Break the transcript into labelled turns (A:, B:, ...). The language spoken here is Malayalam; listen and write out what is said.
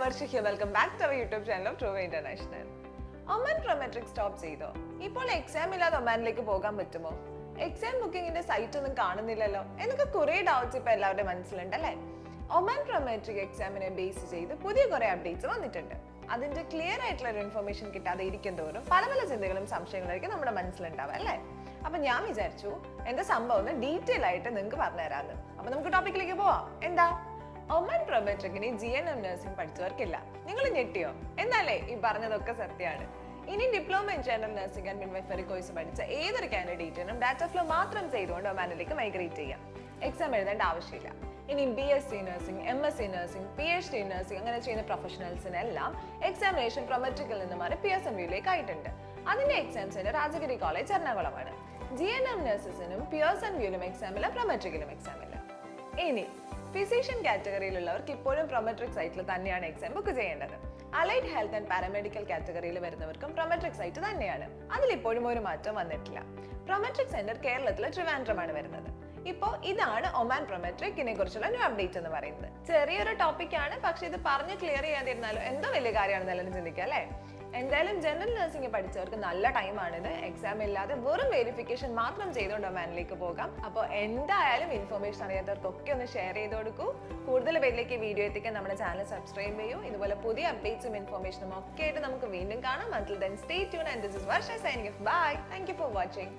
A: Varsha here. Welcome back to our YouTube channel of Trueway International. Oman Prometric stop ചെയ്തോ? ഇപ്പോൾ എക്സാം ഇല്ലാതെ ഒമാനിലേക്ക് പോകാൻ പറ്റുമോ? എക്സാം ബുക്കിംഗിന്റെ സൈറ്റ് ഒന്നും കാണുന്നില്ലല്ലോ എന്നൊക്കെ കുറെ ഡൗട്ട്സ് ഇപ്പോൾ എല്ലാവരുടെ മനസ്സിലുണ്ടല്ലേ? ഒമാൻ പ്രൊമെട്രിക് എക്സാമിനെ ബേസ് ചെയ്ത് പുതിയ കുറെ അപ്ഡേറ്റ്സ് വന്നിട്ടുണ്ട്. അതിന്റെ ക്ലിയർ ആയിട്ടുള്ള ഒരു ഇൻഫർമേഷൻ കിട്ടാതെ ഇരിക്കും തോറും പല പല ചിന്തകളും സംശയങ്ങളായിരിക്കും നമ്മുടെ മനസ്സിലുണ്ടാവുക അല്ലേ? അപ്പൊ ഞാൻ വിചാരിച്ചു എന്താ സംഭവം എന്ന് ഡീറ്റെയിൽ ആയിട്ട് നിങ്ങൾക്ക് പറഞ്ഞുതരാന്ന്. അപ്പൊ നമുക്ക് ടോപ്പിക്കിലേക്ക് പോവാം. എന്താ ഒമാൻ പ്രൊമെട്രിക്കിന് GNM നഴ്സിംഗ് പഠിച്ചവർക്കില്ല. നിങ്ങൾ ഞെട്ടിയോ? എന്നാലേ ഈ പറഞ്ഞതൊക്കെ സത്യമാണ്. ഇനി diploma in general nursing and midwifery course പഠിച്ച ഏതൊരു കാൻഡിഡേറ്റിനും dataflow മാത്രം ചെയ്തുകൊണ്ട് ഒമാനിലേക്ക് മൈഗ്രേറ്റ് ചെയ്യാം. എക്സാം എഴുതേണ്ട ആവശ്യമില്ല. ഇനി BSc nursing, MSc nursing, PhD nursing അങ്ങനെ ചെയ്യുന്ന പ്രൊഫഷണൽസിനെല്ലാം എക്സാമിനേഷൻ പ്രൊമെട്രിക്കിൽ നിന്ന് മാറി പിയേഴ്സൺവ്യൂയിലേക്ക് ആയിട്ടുണ്ട്. അതിന്റെ എക്സാം സെന്റർ രാജഗിരി കോളേജ് എറണാകുളമാണ്. GNM നഴ്സസിനും പിയേഴ്സൺവ്യൂയിലും എക്സാമില്ല, പ്രൊമെട്രിക്കിലും എക്സാമില്ല. ഇനി ഫിസിഷ്യൻ കാറ്റഗറിയിലുള്ളവർക്ക് ഇപ്പോഴും പ്രൊമെട്രിക് സൈറ്റിൽ തന്നെയാണ് എക്സാം ബുക്ക് ചെയ്യേണ്ടത്. അലൈഡ് ഹെൽത്ത് ആൻഡ് പാരാമെഡിക്കൽ കാറ്റഗറിയിൽ വരുന്നവർക്കും പ്രൊമെട്രിക് സൈറ്റ് തന്നെയാണ്. അതിലിപ്പോഴും ഒരു മാറ്റം വന്നിട്ടില്ല. പ്രൊമെട്രിക് സെന്റർ കേരളത്തിലെ ട്രിവാൻഡ്രമാണ് വരുന്നത്. ഇപ്പോൾ ഇതാണ് ഒമാൻ പ്രൊമെട്രിക്കിനെ കുറിച്ചുള്ള ന്യൂ അപ്ഡേറ്റ് എന്ന് പറയുന്നത്. ചെറിയൊരു ടോപ്പിക് ആണ്, പക്ഷെ ഇത് പറഞ്ഞ് ക്ലിയർ ചെയ്യാതിരുന്നാലും എന്തോ വലിയ കാര്യമാണെന്ന് എല്ലാവരും ചിന്തിക്കുക അല്ലേ? എന്തായാലും ജനറൽ നഴ്സിംഗ് പഠിച്ചവർക്ക് നല്ല ടൈമാണിത്. എക്സാം ഇല്ലാതെ വെറും വെരിഫിക്കേഷൻ മാത്രം ചെയ്തുകൊണ്ട് ഒമാനിലേക്ക് പോകാം. അപ്പോൾ എന്തായാലും ഇൻഫർമേഷൻ അറിയാത്തവർക്കൊക്കെ ഒന്ന് ഷെയർ ചെയ്ത് കൊടുക്കൂ. കൂടുതൽ പേരിലേക്ക് വീഡിയോ എത്തിക്കാൻ നമ്മുടെ ചാനൽ സബ്സ്ക്രൈബ് ചെയ്യൂ. ഇതുപോലെ പുതിയ അപ്ഡേറ്റ്സും ഇൻഫർമേഷനും ഒക്കെ ആയിട്ട് നമുക്ക് വീണ്ടും കാണാം. Until then, stay tuned and this is Varsha signing off. Bye. Thank you for watching.